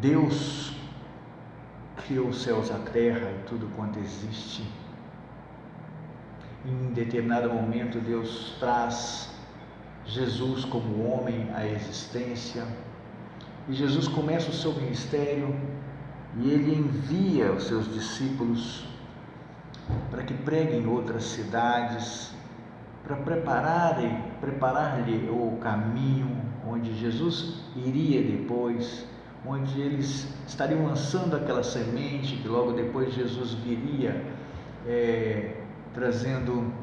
Deus criou os céus, a terra e tudo quanto existe. Em determinado momento, Deus traz Jesus como homem à existência, e Jesus começa o seu ministério e ele envia os seus discípulos para que preguem em outras cidades, para preparar-lhe o caminho onde Jesus iria depois, onde eles estariam lançando aquela semente que logo depois Jesus viria trazendo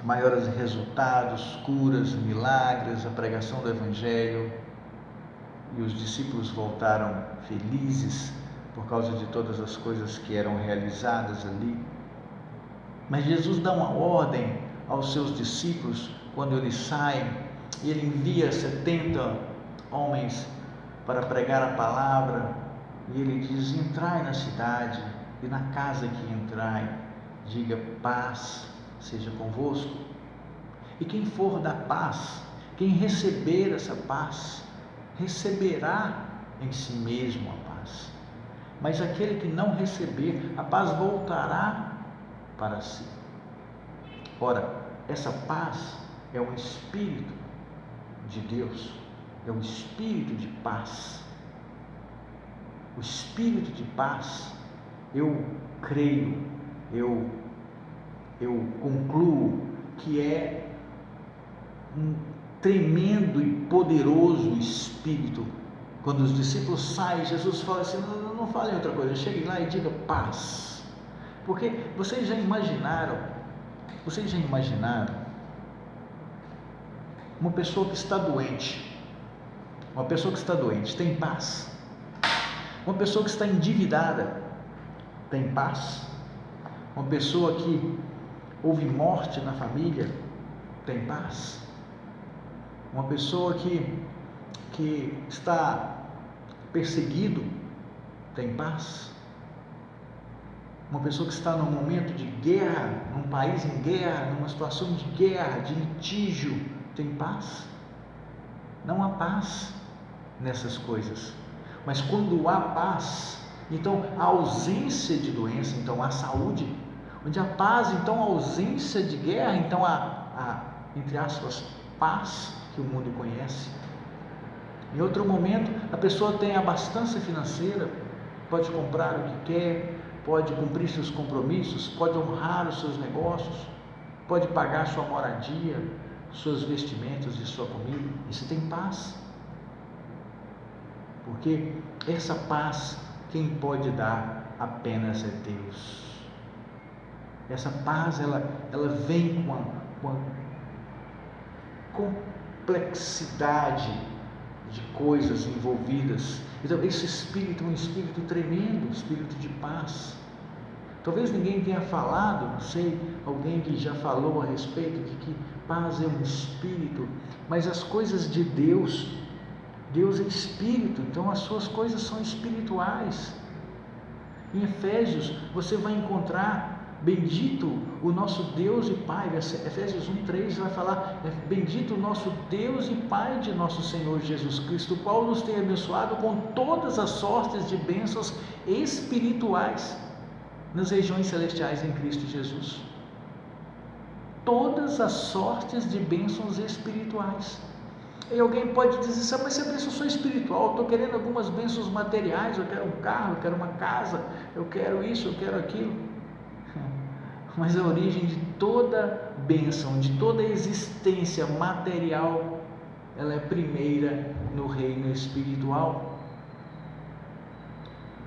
maiores resultados, curas, milagres, a pregação do Evangelho. E os discípulos voltaram felizes por causa de todas as coisas que eram realizadas ali. Mas Jesus dá uma ordem aos seus discípulos quando eles saem, e ele envia 70 homens para pregar a palavra, e ele diz: entrai na cidade, e na casa que entrai, diga paz seja convosco. E quem for da paz, quem receber essa paz, receberá em si mesmo a paz. Mas aquele que não receber, a paz voltará para si. Ora, essa paz é um Espírito de Deus, é um Espírito de paz. O Espírito de paz, eu creio, eu concluo que é um tremendo e poderoso Espírito. Quando os discípulos saem, Jesus fala assim: não falem outra coisa, cheguem lá e diga paz. Porque vocês já imaginaram uma pessoa que está doente, tem paz? Uma pessoa que está endividada, tem paz? Uma pessoa que houve morte na família, tem paz? Uma pessoa que está perseguido, tem paz? Uma pessoa que está num momento de guerra, num país em guerra, numa situação de guerra, de litígio, tem paz? Não há paz nessas coisas. Mas quando há paz, então há ausência de doença, então há saúde. Onde há paz, então há ausência de guerra, então há, entre aspas, paz que o mundo conhece. Em outro momento, a pessoa tem abastança financeira, pode comprar o que quer, pode cumprir seus compromissos, pode honrar os seus negócios, pode pagar sua moradia, suas vestimentas e sua comida. Isso tem paz. Porque essa paz, quem pode dar apenas é Deus. Essa paz, ela vem com a complexidade de coisas envolvidas. Então, esse Espírito é um Espírito tremendo, um Espírito de paz. Talvez ninguém tenha falado, não sei, alguém que já falou a respeito de que paz é um Espírito, mas as coisas de Deus é Espírito, então as suas coisas são espirituais. Em Efésios, você vai encontrar: bendito o nosso Deus e Pai. Efésios 1:3 vai falar: bendito o nosso Deus e Pai de nosso Senhor Jesus Cristo, o qual nos tem abençoado com todas as sortes de bênçãos espirituais nas regiões celestiais em Cristo Jesus. Todas as sortes de bênçãos espirituais. E alguém pode dizer: mas se a bênção sou espiritual, eu estou querendo algumas bênçãos materiais, eu quero um carro, eu quero uma casa, eu quero isso, eu quero aquilo. Mas a origem de toda bênção, de toda existência material, ela é primeira no reino espiritual.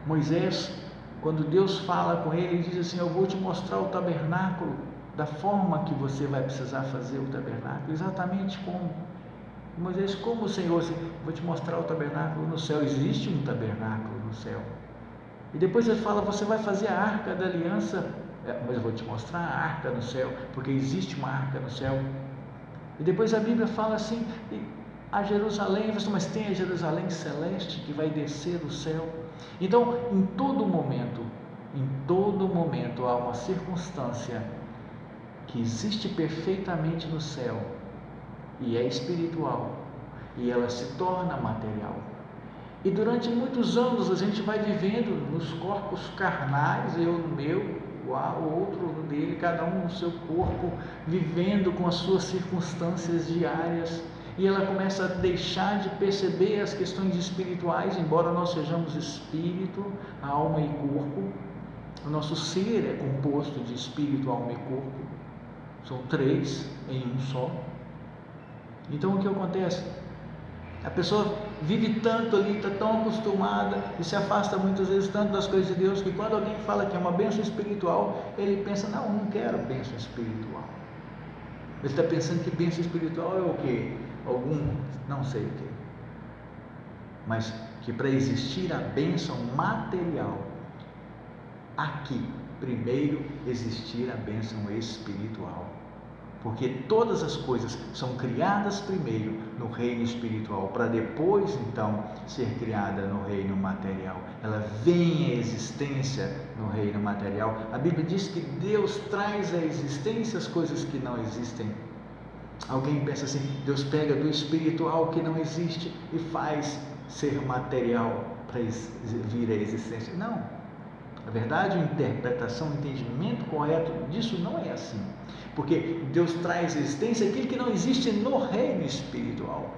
Moisés, quando Deus fala com ele, ele diz assim: eu vou te mostrar o tabernáculo, da forma que você vai precisar fazer o tabernáculo, exatamente como. Moisés: como, Senhor? Vou te mostrar o tabernáculo no céu. Existe um tabernáculo no céu. E depois ele fala: você vai fazer a arca da aliança, mas eu vou te mostrar a arca no céu, porque existe uma arca no céu. E depois a Bíblia fala assim: a Jerusalém, mas tem a Jerusalém celeste que vai descer do céu. Então, em todo momento há uma circunstância que existe perfeitamente no céu e é espiritual, e ela se torna material. E durante muitos anos a gente vai vivendo nos corpos carnais, eu no meu, o outro no dele, cada um no seu corpo, vivendo com as suas circunstâncias diárias. E ela começa a deixar de perceber as questões espirituais, embora nós sejamos espírito, alma e corpo. O nosso ser é composto de espírito, alma e corpo. São três em um só. Então o que acontece? A pessoa vive tanto ali, está tão acostumada e se afasta muitas vezes tanto das coisas de Deus, que quando alguém fala que é uma bênção espiritual, ele pensa, não quero bênção espiritual. Ele está pensando que bênção espiritual é o quê? Não sei o quê. Mas que para existir a bênção material, aqui, primeiro existir a bênção espiritual. Porque todas as coisas são criadas primeiro no reino espiritual, para depois então ser criada no reino material. Ela vem à existência no reino material. A Bíblia diz que Deus traz à existência as coisas que não existem. Alguém pensa assim, Deus pega do espiritual que não existe e faz ser material para vir à existência. Não. Na verdade, a interpretação, o entendimento correto disso não é assim. Porque Deus traz à existência aquilo que não existe no reino espiritual,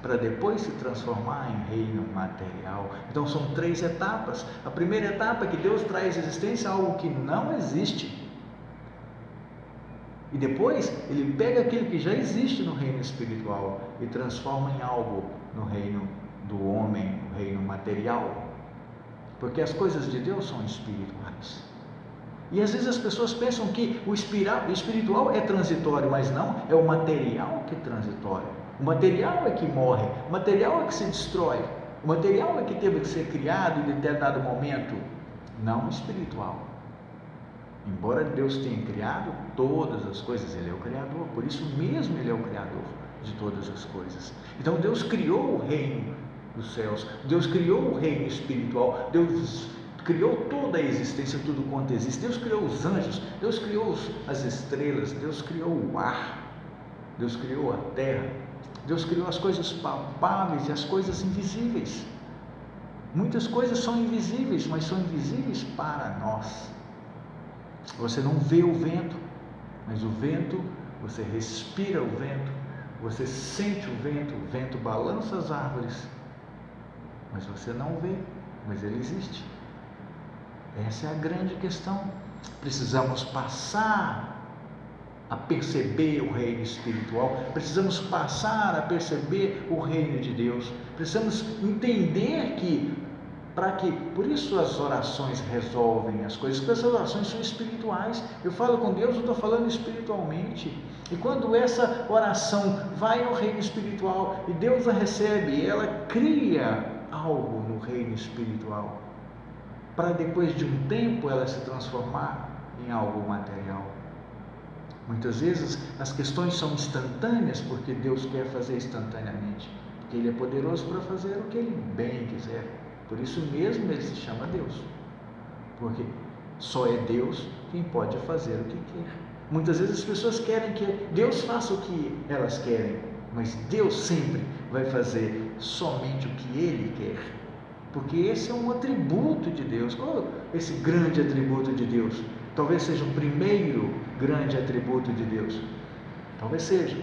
para depois se transformar em reino material. Então são três etapas. A primeira etapa é que Deus traz à existência algo que não existe. E depois Ele pega aquilo que já existe no reino espiritual e transforma em algo no reino do homem, no reino material. Porque as coisas de Deus são espirituais. E às vezes as pessoas pensam que o espiritual é transitório, mas não, é o material que é transitório. O material é que morre, o material é que se destrói, o material é que teve que ser criado em determinado momento, não o espiritual. Embora Deus tenha criado todas as coisas, Ele é o Criador, por isso mesmo Ele é o Criador de todas as coisas. Então Deus criou o reino dos céus, Deus criou o reino espiritual, Deus criou toda a existência, tudo quanto existe. Deus criou os anjos, Deus criou as estrelas, Deus criou o ar, Deus criou a terra, Deus criou as coisas palpáveis e as coisas invisíveis. Muitas coisas são invisíveis, mas são invisíveis para nós. Você não vê o vento, mas o vento, você respira o vento, você sente o vento balança as árvores, mas você não vê, mas ele existe. Essa é a grande questão. Precisamos passar a perceber o reino espiritual, precisamos passar a perceber o reino de Deus, precisamos entender por isso as orações resolvem as coisas, porque as orações são espirituais. Eu falo com Deus, eu estou falando espiritualmente. E quando essa oração vai ao reino espiritual e Deus a recebe, ela cria algo no reino espiritual, para depois de um tempo ela se transformar em algo material. Muitas vezes as questões são instantâneas, porque Deus quer fazer instantaneamente, porque Ele é poderoso para fazer o que Ele bem quiser. Por isso mesmo Ele se chama Deus, porque só é Deus quem pode fazer o que quer. Muitas vezes as pessoas querem que Deus faça o que elas querem, mas Deus sempre vai fazer somente o que Ele quer, porque esse é um atributo de Deus. Qual é esse grande atributo de Deus? Talvez seja o primeiro grande atributo de Deus. Talvez seja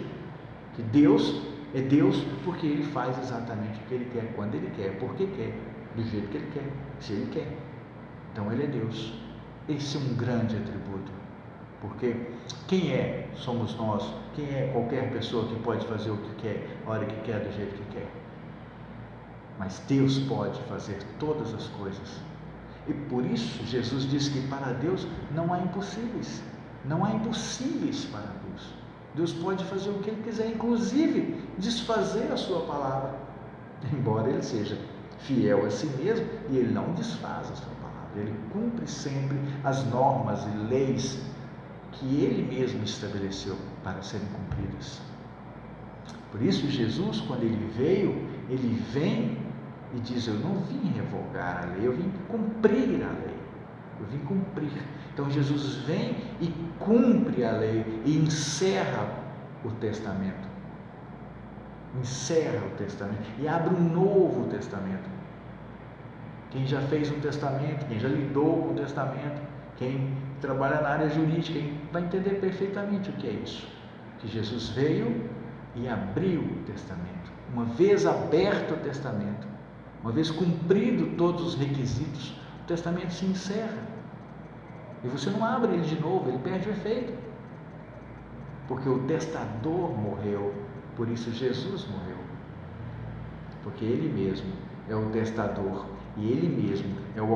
que Deus é Deus porque Ele faz exatamente o que Ele quer, quando Ele quer, porque quer, do jeito que Ele quer, se Ele quer. Então Ele é Deus. Esse é um grande atributo, porque quem é somos nós, quem é qualquer pessoa que pode fazer o que quer, a hora que quer, do jeito que quer. Mas Deus pode fazer todas as coisas. E por isso Jesus diz que para Deus não há impossíveis. Não há impossíveis para Deus. Deus pode fazer o que Ele quiser, inclusive desfazer a sua palavra, embora Ele seja fiel a si mesmo, e Ele não desfaz a sua palavra. Ele cumpre sempre as normas e leis que Ele mesmo estabeleceu para serem cumpridas. Por isso Jesus, quando Ele veio, Ele vem e diz: eu não vim revogar a lei, eu vim cumprir a lei. Eu vim cumprir. Então Jesus vem e cumpre a lei e encerra o testamento. Encerra o testamento e abre um novo testamento. Quem já fez um testamento, quem já lidou com o testamento, quem trabalha na área jurídica, vai entender perfeitamente o que é isso. Que Jesus veio e abriu o testamento. Uma vez aberto o testamento, uma vez cumprido todos os requisitos, o testamento se encerra. E você não abre ele de novo, ele perde o efeito. Porque o testador morreu, por isso Jesus morreu. Porque ele mesmo é o testador e ele mesmo é o